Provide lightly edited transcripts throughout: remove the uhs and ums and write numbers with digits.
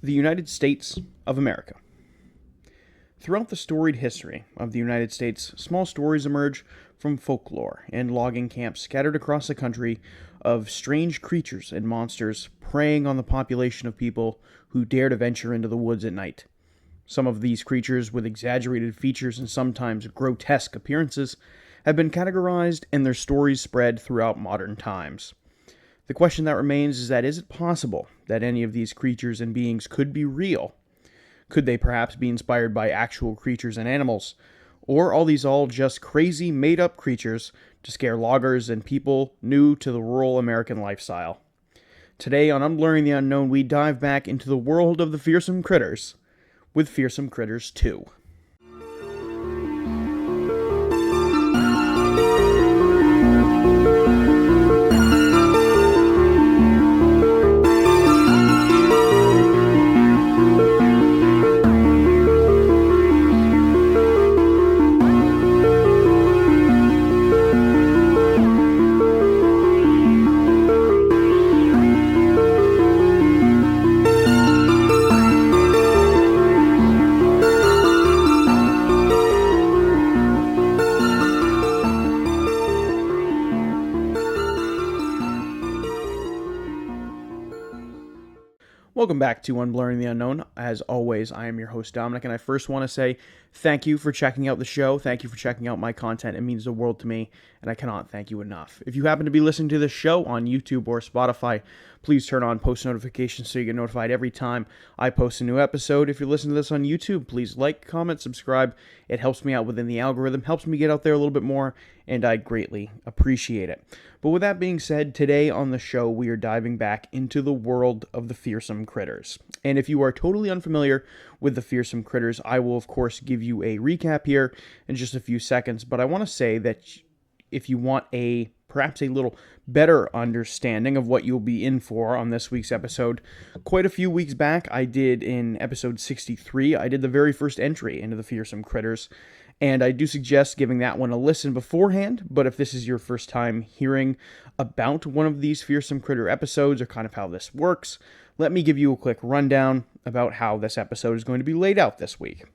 The United States of America. Throughout the storied history of the United States, small stories emerge from folklore and logging camps scattered across the country of strange creatures and monsters preying on the population of people who dare to venture into the woods at night. Some of these creatures, with exaggerated features and sometimes grotesque appearances, have been categorized and their stories spread throughout modern times. The question that remains is it possible that any of these creatures and beings could be real? Could they perhaps be inspired by actual creatures and animals? Or are these all just crazy, made-up creatures to scare loggers and people new to the rural American lifestyle? Today on Unblurring the Unknown, we dive back into the world of the Fearsome Critters with Fearsome Critters 2. Welcome back to Unblurring the Unknown. As always, I am your host, Dominic, and I first want to say thank you for checking out the show. Thank you for checking out my content. It means the world to me, and I cannot thank you enough. If you happen to be listening to this show on YouTube or Spotify, please turn on post notifications so you get notified every time I post a new episode. If you're listening to this on YouTube, please like, comment, subscribe. It helps me out within the algorithm, helps me get out there a little bit more, and I greatly appreciate it. But with that being said, today on the show, we are diving back into the world of the Fearsome Critters. And if you are totally unfamiliar with the Fearsome Critters, I will, of course, give you a recap here in just a few seconds. But I want to say that if you want perhaps a little better understanding of what you'll be in for on this week's episode, quite a few weeks back, I did in episode 63, I did the very first entry into the Fearsome Critters. And I do suggest giving that one a listen beforehand, but if this is your first time hearing about one of these Fearsome Critter episodes or kind of how this works, let me give you a quick rundown about how this episode is going to be laid out this week.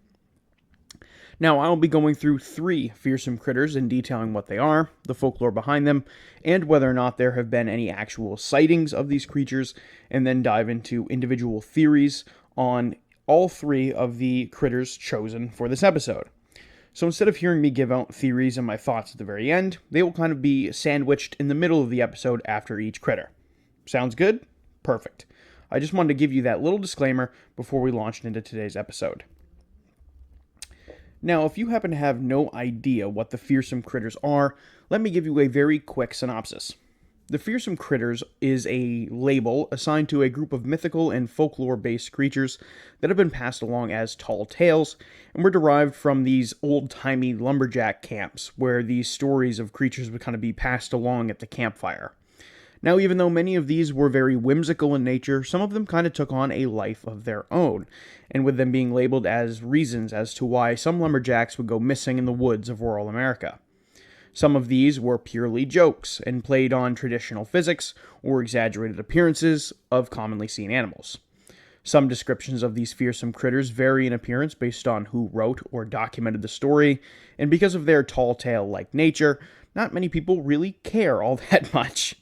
Now, I'll be going through 3 Fearsome Critters and detailing what they are, the folklore behind them, and whether or not there have been any actual sightings of these creatures, and then dive into individual theories on all 3 of the critters chosen for this episode. So instead of hearing me give out theories and my thoughts at the very end, they will kind of be sandwiched in the middle of the episode after each critter. Sounds good? Perfect. I just wanted to give you that little disclaimer before we launched into today's episode. Now, if you happen to have no idea what the Fearsome Critters are, let me give you a very quick synopsis. The Fearsome Critters is a label assigned to a group of mythical and folklore-based creatures that have been passed along as tall tales, and were derived from these old-timey lumberjack camps, where these stories of creatures would kind of be passed along at the campfire. Now, even though many of these were very whimsical in nature, some of them kind of took on a life of their own, and with them being labeled as reasons as to why some lumberjacks would go missing in the woods of rural America. Some of these were purely jokes and played on traditional physics or exaggerated appearances of commonly seen animals. Some descriptions of these fearsome critters vary in appearance based on who wrote or documented the story, and because of their tall tale-like nature, not many people really care all that much.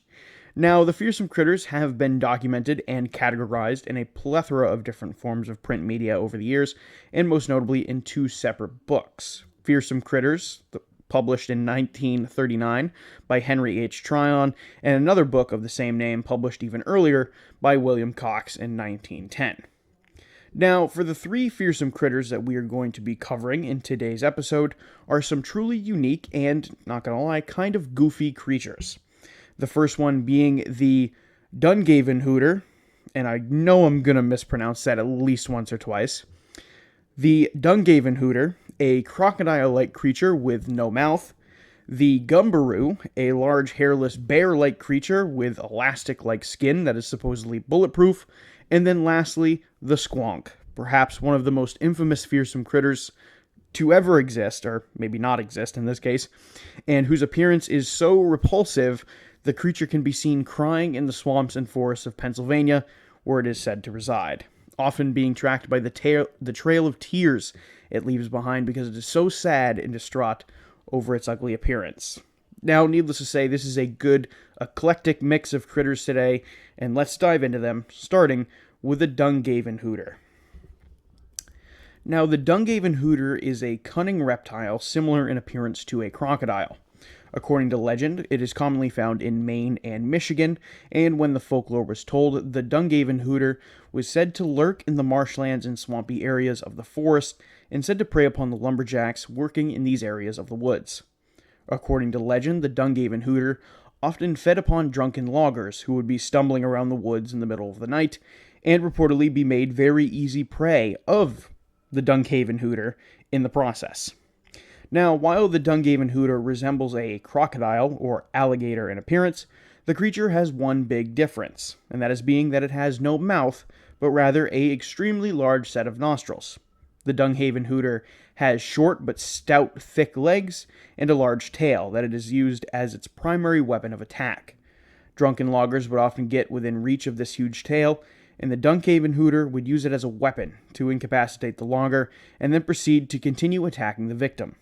Now, the fearsome critters have been documented and categorized in a plethora of different forms of print media over the years, and most notably in 2 separate books. Fearsome Critters, published in 1939 by Henry H. Tryon, and another book of the same name published even earlier by William Cox in 1910. Now, for the 3 fearsome critters that we are going to be covering in today's episode are some truly unique and, not gonna lie, kind of goofy creatures. The first one being the Dungavenhooter, and I know I'm gonna mispronounce that at least once or twice. The Dungavenhooter, a crocodile-like creature with no mouth. The Gumberoo, a large hairless bear-like creature with elastic-like skin that is supposedly bulletproof. And then lastly, the Squonk, perhaps one of the most infamous fearsome critters to ever exist, or maybe not exist in this case, and whose appearance is so repulsive the creature can be seen crying in the swamps and forests of Pennsylvania, where it is said to reside. often being tracked by the trail of tears it leaves behind because it is so sad and distraught over its ugly appearance. Now, needless to say, this is a good, eclectic mix of critters today, and let's dive into them, starting with the Dungavenhooter. Now, the Dungavenhooter is a cunning reptile similar in appearance to a crocodile. According to legend, it is commonly found in Maine and Michigan, and when the folklore was told, the Dungavenhooter was said to lurk in the marshlands and swampy areas of the forest, and said to prey upon the lumberjacks working in these areas of the woods. According to legend, the Dungavenhooter often fed upon drunken loggers who would be stumbling around the woods in the middle of the night, and reportedly be made very easy prey of the Dungavenhooter in the process. Now, while the Dungavenhooter resembles a crocodile or alligator in appearance, the creature has one big difference, and that is being that it has no mouth, but rather a extremely large set of nostrils. The Dungavenhooter has short but stout, thick legs and a large tail that it is used as its primary weapon of attack. Drunken loggers would often get within reach of this huge tail, and the Dungavenhooter would use it as a weapon to incapacitate the logger and then proceed to continue attacking the victim.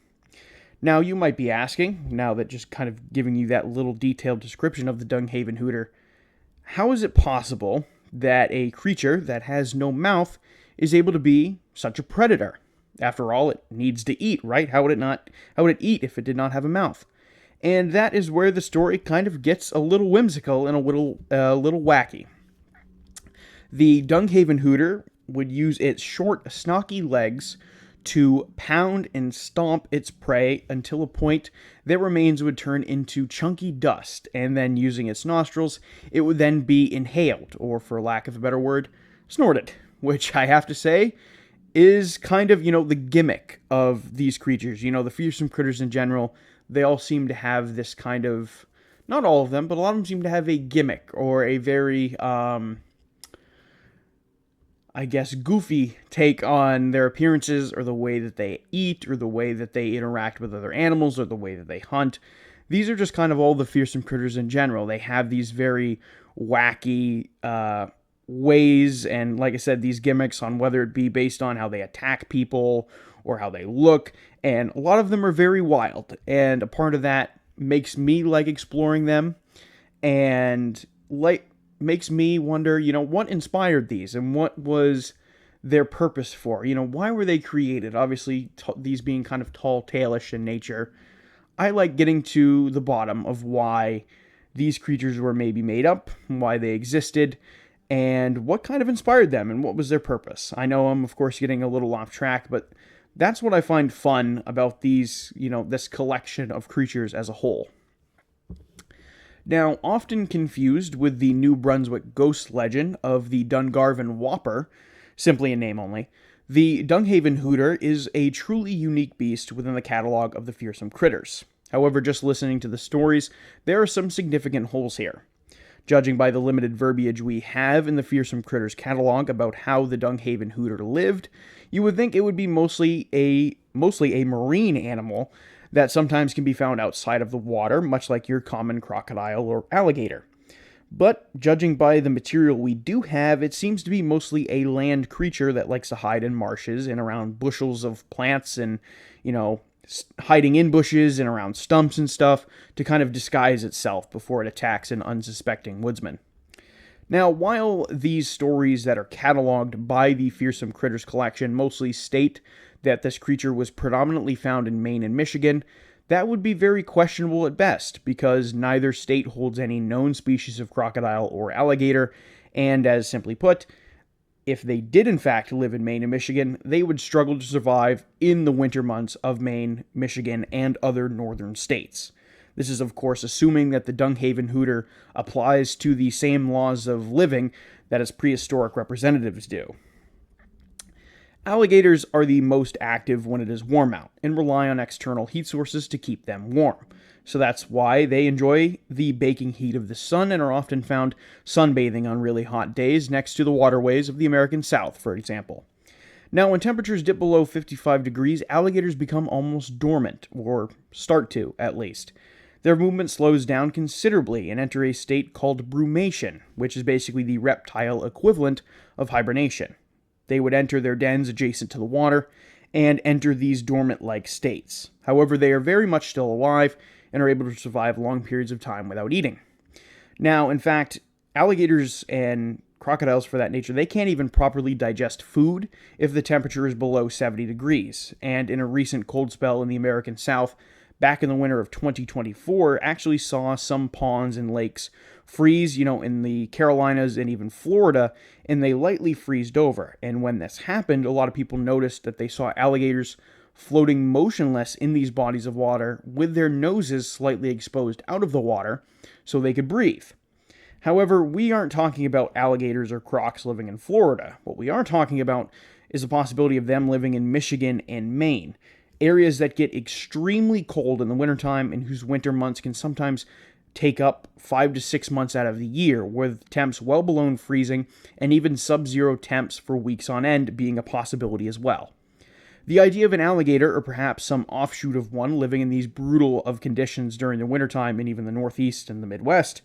Now, you might be asking, now that just kind of giving you that little detailed description of the Dungavenhooter, how is it possible that a creature that has no mouth is able to be such a predator? After all, it needs to eat, right? How would it eat if it did not have a mouth? And that is where the story kind of gets a little whimsical and a little wacky. The Dungavenhooter would use its short, stocky legs to pound and stomp its prey until a point their remains would turn into chunky dust, and then using its nostrils, it would then be inhaled, or for lack of a better word, snorted, which I have to say is kind of, the gimmick of these creatures. The fearsome critters in general, they all seem to have this kind of, not all of them, but a lot of them seem to have a gimmick, or a very, goofy take on their appearances, or the way that they eat, or the way that they interact with other animals, or the way that they hunt. These are just kind of all the fearsome critters in general. They have these very wacky ways, and like I said, these gimmicks on whether it be based on how they attack people, or how they look, and a lot of them are very wild, and a part of that makes me like exploring them, and makes me wonder, what inspired these, and what was their purpose for? Why were they created? Obviously, these being kind of tall, tailish in nature. I like getting to the bottom of why these creatures were maybe made up, why they existed, and what kind of inspired them, and what was their purpose. I know I'm, of course, getting a little off track, but that's what I find fun about these, this collection of creatures as a whole. Now, often confused with the New Brunswick ghost legend of the Dungarvan simply a name only, the Dungavenhooter is a truly unique beast within the catalog of the Fearsome Critters. However, just listening to the stories, there are some significant holes here. Judging by the limited verbiage we have in the Fearsome Critters catalog about how the Dungavenhooter lived, you would think it would be mostly a marine animal that sometimes can be found outside of the water, much like your common crocodile or alligator. But judging by the material we do have, it seems to be mostly a land creature that likes to hide in marshes and around bushels of plants, and, hiding in bushes and around stumps and stuff to kind of disguise itself before it attacks an unsuspecting woodsman. Now, while these stories that are cataloged by the Fearsome Critters collection mostly state that this creature was predominantly found in Maine and Michigan, that would be very questionable at best, because neither state holds any known species of crocodile or alligator, and as simply put, if they did in fact live in Maine and Michigan, they would struggle to survive in the winter months of Maine, Michigan, and other northern states. This is, of course, assuming that the Dungavenhooter applies to the same laws of living that its prehistoric representatives do. Alligators are the most active when it is warm out, and rely on external heat sources to keep them warm. So that's why they enjoy the baking heat of the sun and are often found sunbathing on really hot days next to the waterways of the American South, for example. Now, when temperatures dip below 55 degrees, alligators become almost dormant, or start to, at least. Their movement slows down considerably and enter a state called brumation, which is basically the reptile equivalent of hibernation. They would enter their dens adjacent to the water and enter these dormant-like states. However, they are very much still alive and are able to survive long periods of time without eating. Now, in fact, alligators and crocodiles for that nature, they can't even properly digest food if the temperature is below 70 degrees. And in a recent cold spell in the American South, back in the winter of 2024, actually saw some ponds and lakes freeze, in the Carolinas and even Florida, and they lightly freezed over. And when this happened, a lot of people noticed that they saw alligators floating motionless in these bodies of water with their noses slightly exposed out of the water so they could breathe. However, we aren't talking about alligators or crocs living in Florida. What we are talking about is the possibility of them living in Michigan and Maine, areas that get extremely cold in the wintertime and whose winter months can sometimes take up 5 to 6 months out of the year, with temps well below freezing and even sub-zero temps for weeks on end being a possibility as well. The idea of an alligator, or perhaps some offshoot of one, living in these brutal of conditions during the wintertime in even the Northeast and the Midwest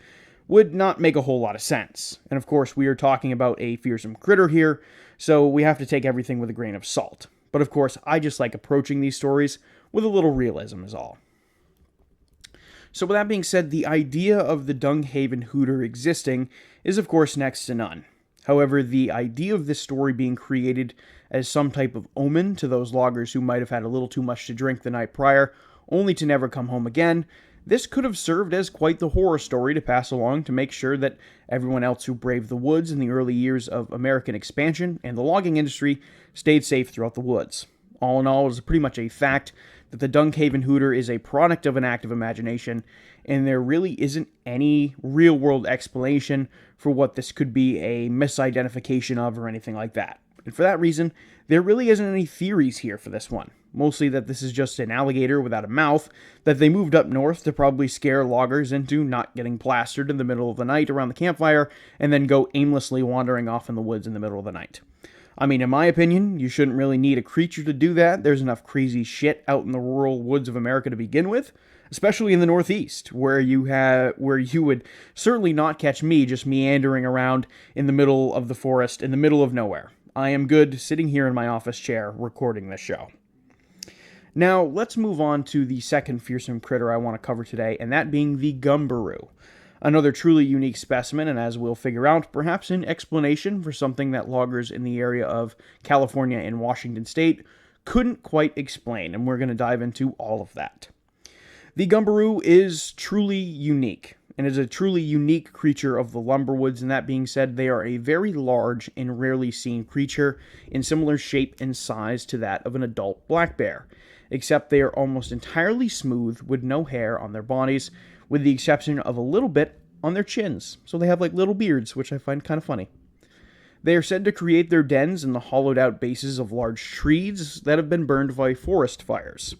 would not make a whole lot of sense. And of course, we are talking about a fearsome critter here, so we have to take everything with a grain of salt. But of course, I just like approaching these stories with a little realism is all. So with that being said, the idea of the Dungavenhooter existing is of course next to none. However, the idea of this story being created as some type of omen to those loggers who might have had a little too much to drink the night prior, only to never come home again, this could have served as quite the horror story to pass along to make sure that everyone else who braved the woods in the early years of American expansion and the logging industry stayed safe throughout the woods. All in all, it is pretty much a fact that the Dungavenhooter is a product of an active imagination, and there really isn't any real-world explanation for what this could be a misidentification of or anything like that. And for that reason, there really isn't any theories here for this one. Mostly that this is just an alligator without a mouth that they moved up north to probably scare loggers into not getting plastered in the middle of the night around the campfire and then go aimlessly wandering off in the woods in the middle of the night. I mean, in my opinion, you shouldn't really need a creature to do that. There's enough crazy shit out in the rural woods of America to begin with, especially in the Northeast, where you would certainly not catch me just meandering around in the middle of the forest, in the middle of nowhere. I am good sitting here in my office chair recording this show. Now, let's move on to the second fearsome critter I want to cover today, and that being the Gumberoo. Another truly unique specimen, and as we'll figure out, perhaps an explanation for something that loggers in the area of California and Washington State couldn't quite explain, and we're going to dive into all of that. The Gumberoo is truly unique, and is a truly unique creature of the lumberwoods, and that being said, they are a very large and rarely seen creature in similar shape and size to that of an adult black bear, except they are almost entirely smooth with no hair on their bodies, with the exception of a little bit on their chins, so they have like little beards, which I find kind of funny. They are said to create their dens in the hollowed out bases of large trees that have been burned by forest fires.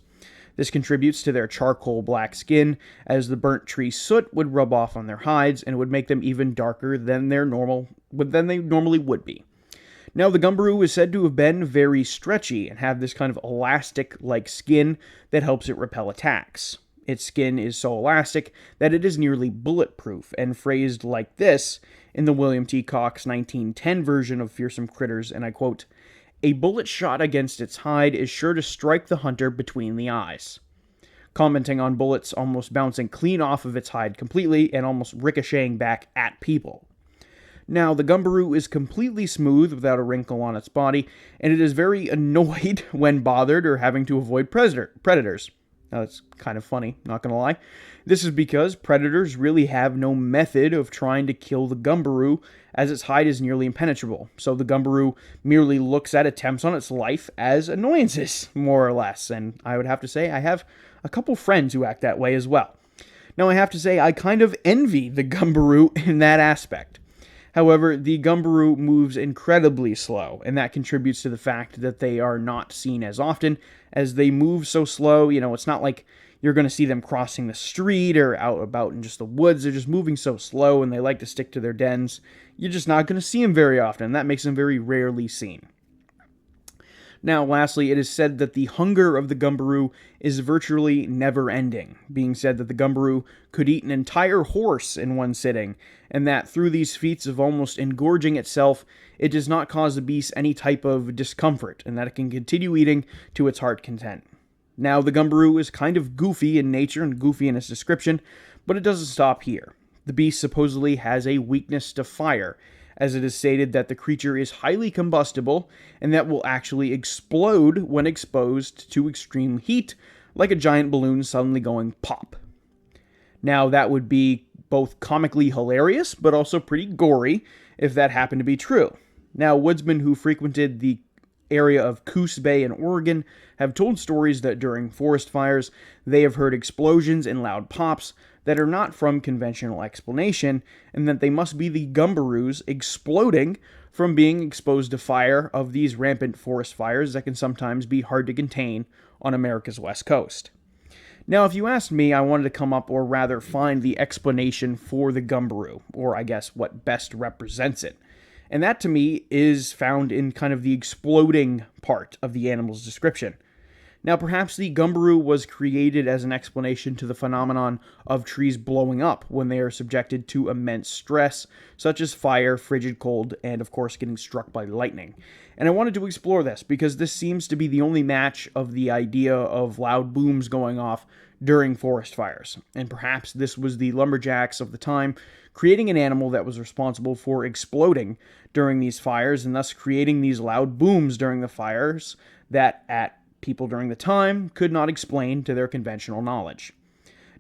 This contributes to their charcoal black skin, as the burnt tree soot would rub off on their hides and would make them even darker than they normally would be. Now, the Gumberoo is said to have been very stretchy and have this kind of elastic-like skin that helps it repel attacks. Its skin is so elastic that it is nearly bulletproof, and phrased like this in the William T. Cox 1910 version of Fearsome Critters, and I quote, "A bullet shot against its hide is sure to strike the hunter between the eyes," commenting on bullets almost bouncing clean off of its hide completely and almost ricocheting back at people. Now, the Gumberoo is completely smooth without a wrinkle on its body, and it is very annoyed when bothered or having to avoid predators. Now, that's kind of funny, not gonna lie. This is because predators really have no method of trying to kill the Gumberoo, as its hide is nearly impenetrable. So the Gumberoo merely looks at attempts on its life as annoyances, more or less. And I would have to say I have a couple friends who act that way as well. Now, I have to say I kind of envy the Gumberoo in that aspect. However, the Gumberoo moves incredibly slow, and that contributes to the fact that they are not seen as often, as they move so slow. It's not like you're going to see them crossing the street or out about in just the woods. They're just moving so slow, and they like to stick to their dens. You're just not going to see them very often, and that makes them very rarely seen. Now, lastly, it is said that the hunger of the Gumberoo is virtually never-ending, being said that the Gumberoo could eat an entire horse in one sitting, and that through these feats of almost engorging itself, it does not cause the beast any type of discomfort, and that it can continue eating to its heart content. Now, the Gumberoo is kind of goofy in nature and goofy in its description, but it doesn't stop here. The beast supposedly has a weakness to fire, as it is stated that the creature is highly combustible and that will actually explode when exposed to extreme heat, like a giant balloon suddenly going pop. Now, that would be both comically hilarious, but also pretty gory if that happened to be true. Now, woodsmen who frequented the area of Coos Bay in Oregon have told stories that during forest fires, they have heard explosions and loud pops that are not from conventional explanation, and that they must be the Gumberoos exploding from being exposed to fire of these rampant forest fires that can sometimes be hard to contain on America's west coast. Now, if you asked me, I wanted to come up, or rather find the explanation for the Gumberoo, or I guess what best represents it. And that, to me, is found in kind of the exploding part of the animal's description. Now, perhaps the Gumberoo was created as an explanation to the phenomenon of trees blowing up when they are subjected to immense stress, such as fire, frigid cold, and, of course, getting struck by lightning. And I wanted to explore this because this seems to be the only match of the idea of loud booms going off during forest fires. And perhaps this was the lumberjacks of the time creating an animal that was responsible for exploding during these fires and thus creating these loud booms during the fires that at people during the time could not explain to their conventional knowledge.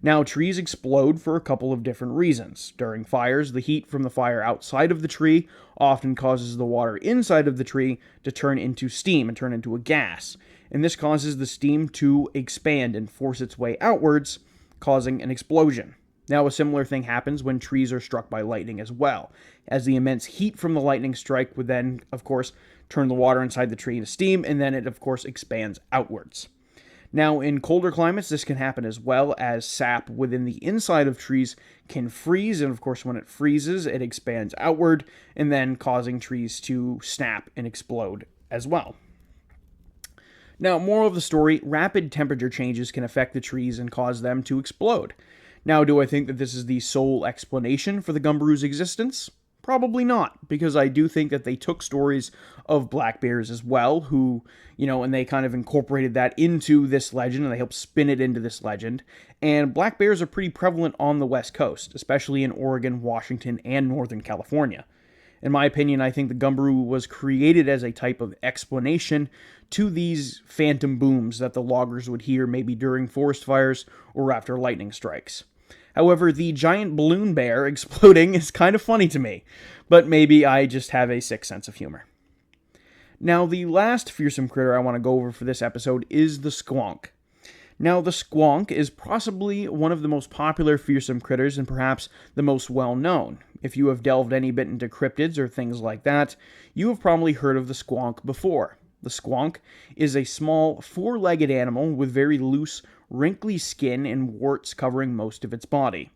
Now, trees explode for a couple of different reasons. During fires, the heat from the fire outside of the tree often causes the water inside of the tree to turn into steam and turn into a gas. And this causes the steam to expand and force its way outwards, causing an explosion. Now, a similar thing happens when trees are struck by lightning as well, as the immense heat from the lightning strike would then, of course, turn the water inside the tree into steam, and then it, of course, expands outwards. Now, in colder climates, this can happen as well, as sap within the inside of trees can freeze, and of course, when it freezes, it expands outward, and then causing trees to snap and explode as well. Now, moral of the story, rapid temperature changes can affect the trees and cause them to explode. Now, do I think that this is the sole explanation for the Gumberoo's existence? Probably not, because I do think that they took stories of black bears as well, who, and they kind of incorporated that into this legend, and they helped spin it into this legend. And black bears are pretty prevalent on the West Coast, especially in Oregon, Washington, and Northern California. In my opinion, I think the Gumberoo was created as a type of explanation to these phantom booms that the loggers would hear maybe during forest fires or after lightning strikes. However, the giant balloon bear exploding is kind of funny to me, but maybe I just have a sick sense of humor. Now, the last fearsome critter I want to go over for this episode is the Squonk. Now, the Squonk is possibly one of the most popular fearsome critters and perhaps the most well-known. If you have delved any bit into cryptids or things like that, you have probably heard of the Squonk before. The Squonk is a small, four-legged animal with very loose, wrinkly skin and warts covering most of its body.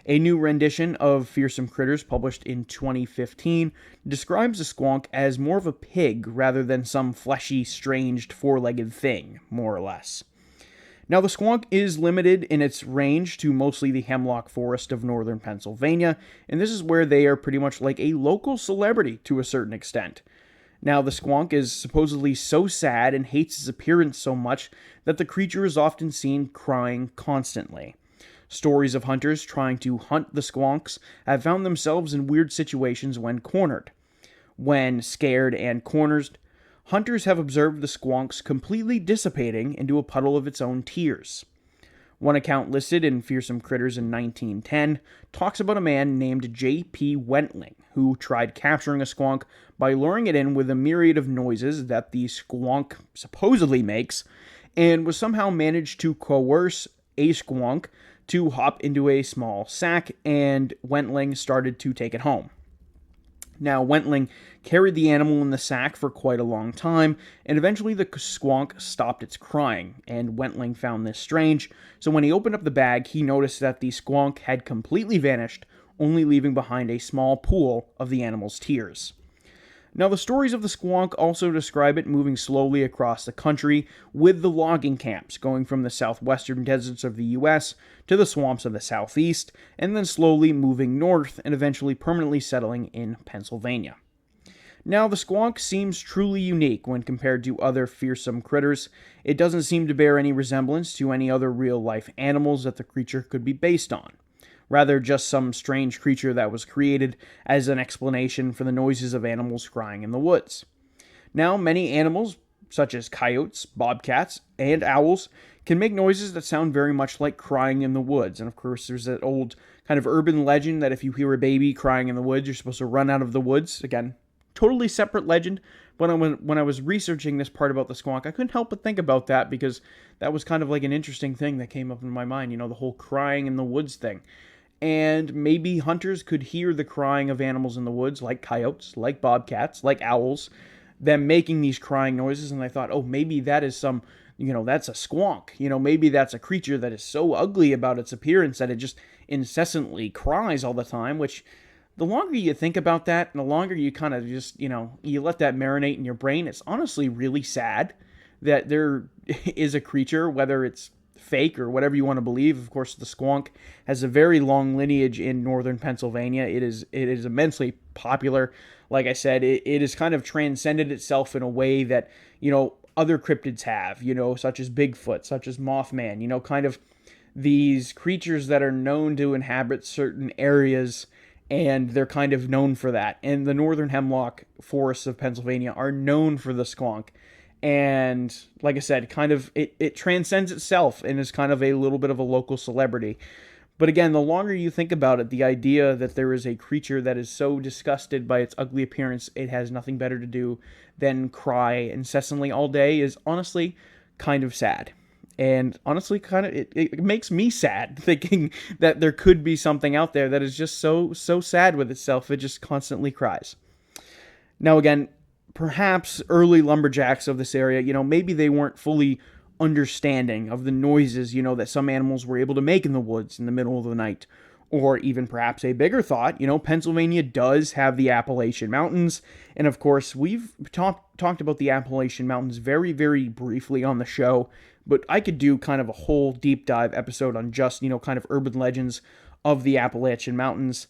A new rendition of Fearsome Critters, published in 2015, describes the Squonk as more of a pig rather than some fleshy, strange, four-legged thing, more or less. Now, the Squonk is limited in its range to mostly the hemlock forest of northern Pennsylvania, and this is where they are pretty much like a local celebrity to a certain extent. Now, the Squonk is supposedly so sad and hates his appearance so much that the creature is often seen crying constantly. Stories of hunters trying to hunt the Squonks have found themselves in weird situations when cornered. When scared and cornered, hunters have observed the Squonks completely dissipating into a puddle of its own tears. One account listed in Fearsome Critters in 1910 talks about a man named J.P. Wentling, who tried capturing a Squonk by luring it in with a myriad of noises that the Squonk supposedly makes, and was somehow managed to coerce a Squonk to hop into a small sack, and Wentling started to take it home. Now, Wentling carried the animal in the sack for quite a long time, and eventually the Squonk stopped its crying, and Wentling found this strange, so when he opened up the bag, he noticed that the Squonk had completely vanished, only leaving behind a small pool of the animal's tears. Now, the stories of the Squonk also describe it moving slowly across the country, with the logging camps going from the southwestern deserts of the US to the swamps of the southeast, and then slowly moving north and eventually permanently settling in Pennsylvania. Now, the Squonk seems truly unique when compared to other fearsome critters. It doesn't seem to bear any resemblance to any other real-life animals that the creature could be based on. Rather, just some strange creature that was created as an explanation for the noises of animals crying in the woods. Now, many animals, such as coyotes, bobcats, and owls, can make noises that sound very much like crying in the woods. And of course, there's that old kind of urban legend that if you hear a baby crying in the woods, you're supposed to run out of the woods. Again, totally separate legend. But when I was researching this part about the Squonk, I couldn't help but think about that because that was kind of like an interesting thing that came up in my mind, the whole crying in the woods thing. And maybe hunters could hear the crying of animals in the woods, like coyotes, like bobcats, like owls, them making these crying noises, and I thought, oh, maybe that is that's a squonk. Maybe that's a creature that is so ugly about its appearance that it just incessantly cries all the time, which the longer you think about that, and the longer you kind of just, you let that marinate in your brain, it's honestly really sad that there is a creature, whether it's fake or whatever you want to believe. Of course, the squonk has a very long lineage in northern Pennsylvania. It is immensely popular. Like I said, it has kind of transcended itself in a way that, other cryptids have, such as Bigfoot, such as Mothman, kind of these creatures that are known to inhabit certain areas, and they're kind of known for that. And the northern hemlock forests of Pennsylvania are known for the squonk. And like I said, kind of it transcends itself and is kind of a little bit of a local celebrity. But again, the longer you think about it, the idea that there is a creature that is so disgusted by its ugly appearance, it has nothing better to do than cry incessantly all day is honestly kind of sad. And honestly, kind of it makes me sad thinking that there could be something out there that is just so sad with itself. It just constantly cries. Now again, perhaps early lumberjacks of this area, maybe they weren't fully understanding of the noises, that some animals were able to make in the woods in the middle of the night. Or even perhaps a bigger thought, Pennsylvania does have the Appalachian Mountains. And of course, we've talked about the Appalachian Mountains very, very briefly on the show. But I could do kind of a whole deep dive episode on just, kind of urban legends of the Appalachian Mountains.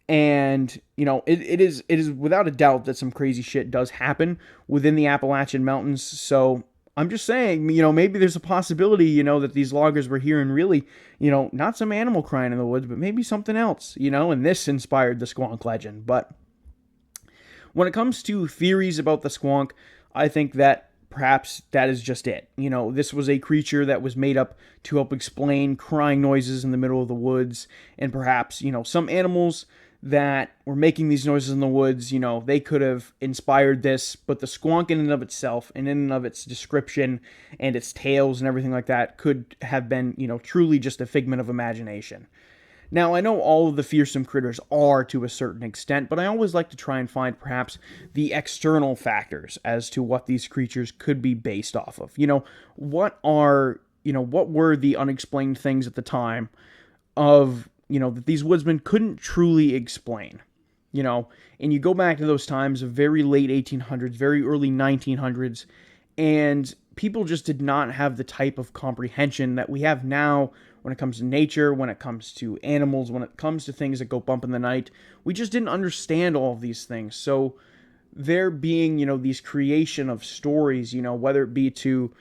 And, it is without a doubt that some crazy shit does happen within the Appalachian Mountains. So I'm just saying, maybe there's a possibility, that these loggers were hearing really, not some animal crying in the woods, but maybe something else, and this inspired the Squonk legend. But when it comes to theories about the Squonk, I think that perhaps that is just it. This was a creature that was made up to help explain crying noises in the middle of the woods, and perhaps, some animals that were making these noises in the woods, they could have inspired this, but the squonk in and of itself, and in and of its description, and its tales and everything like that, could have been, truly just a figment of imagination. Now, I know all of the fearsome critters are to a certain extent, but I always like to try and find perhaps the external factors as to what these creatures could be based off of. What were the unexplained things at the time of that these woodsmen couldn't truly explain, and you go back to those times of very late 1800s, very early 1900s, and people just did not have the type of comprehension that we have now when it comes to nature, when it comes to animals, when it comes to things that go bump in the night. We just didn't understand all of these things. So there being, these creation of stories, whether it be to,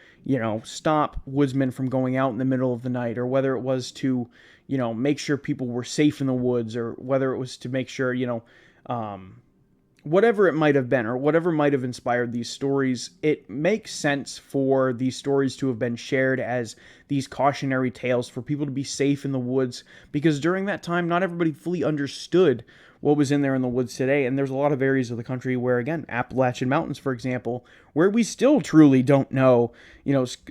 stop woodsmen from going out in the middle of the night, or whether it was to, make sure people were safe in the woods, or whether it was to make sure, whatever it might have been, or whatever might have inspired these stories, it makes sense for these stories to have been shared as these cautionary tales for people to be safe in the woods, because during that time, not everybody fully understood what was in there in the woods today. And there's a lot of areas of the country where, again, Appalachian Mountains, for example, where we still truly don't know,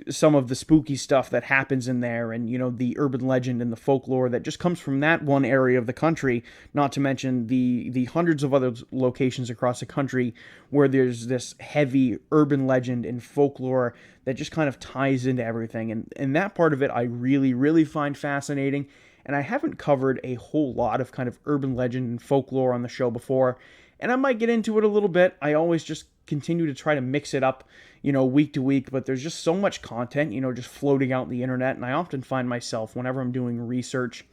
some of the spooky stuff that happens in there, and, the urban legend and the folklore that just comes from that one area of the country, not to mention the hundreds of other locations across the country where there's this heavy urban legend and folklore that just kind of ties into everything. And that part of it I really, really find fascinating. And I haven't covered a whole lot of kind of urban legend and folklore on the show before. and I might get into it a little bit. I always just continue to try to mix it up, week to week, but there's just so much content, just floating out the internet, and I often find myself, whenever I'm doing research,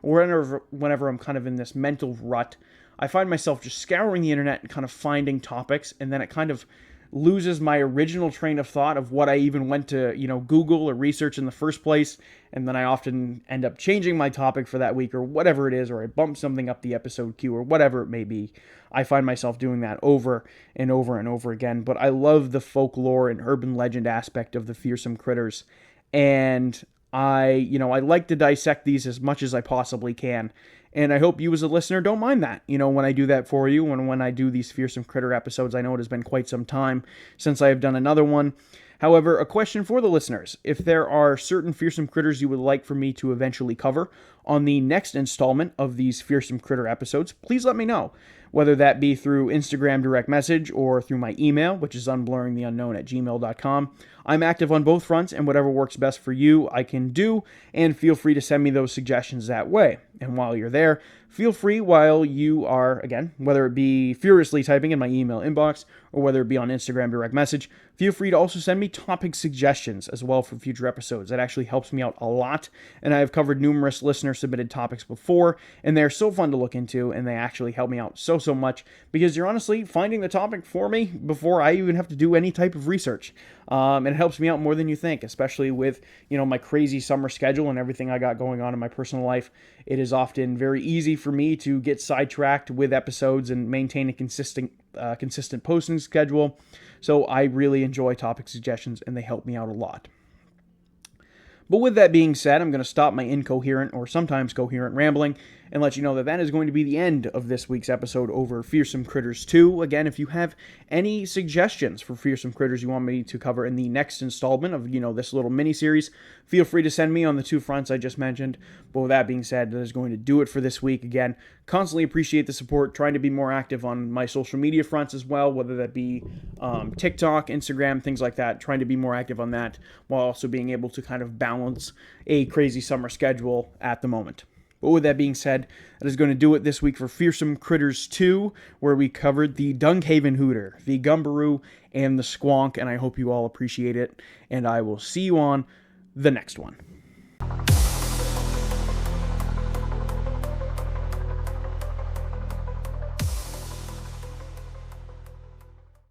or whenever I'm kind of in this mental rut, I find myself just scouring the internet and kind of finding topics, and then it kind of loses my original train of thought of what I even went to, Google or research in the first place, and then I often end up changing my topic for that week or whatever it is, or I bump something up the episode queue or whatever it may be. I find myself doing that over and over and over again, but I love the folklore and urban legend aspect of the Fearsome Critters, and I like to dissect these as much as I possibly can. And I hope you as a listener don't mind that, when I do that for you. And when I do these Fearsome Critter episodes, I know it has been quite some time since I have done another one. However, a question for the listeners. If there are certain Fearsome Critters you would like for me to eventually cover on the next installment of these Fearsome Critter episodes, please let me know. Whether that be through Instagram direct message or through my email, which is unblurringtheunknown@gmail.com. I'm active on both fronts, and whatever works best for you, I can do, and feel free to send me those suggestions that way. And while you're there, feel free while you are, again, whether it be furiously typing in my email inbox or whether it be on Instagram direct message, feel free to also send me topic suggestions as well for future episodes. That actually helps me out a lot, and I have covered numerous listener-submitted topics before, and they're so fun to look into, and they actually help me out so much, because you're honestly finding the topic for me before I even have to do any type of research. And it helps me out more than you think, especially with, my crazy summer schedule and everything I got going on in my personal life. It is often very easy for me to get sidetracked with episodes and maintain a consistent posting schedule. So I really enjoy topic suggestions, and they help me out a lot. But with that being said, I'm going to stop my incoherent or sometimes coherent rambling and let you know that is going to be the end of this week's episode over Fearsome Critters 2. Again, if you have any suggestions for Fearsome Critters you want me to cover in the next installment of, this little mini-series, feel free to send me on the two fronts I just mentioned. But with that being said, that is going to do it for this week. Again, constantly appreciate the support, trying to be more active on my social media fronts as well, whether that be TikTok, Instagram, things like that, trying to be more active on that while also being able to kind of balance a crazy summer schedule at the moment. But with that being said, that is going to do it this week for Fearsome Critters 2, where we covered the Dungavenhooter, the Gumberoo, and the Squonk, and I hope you all appreciate it, and I will see you on the next one.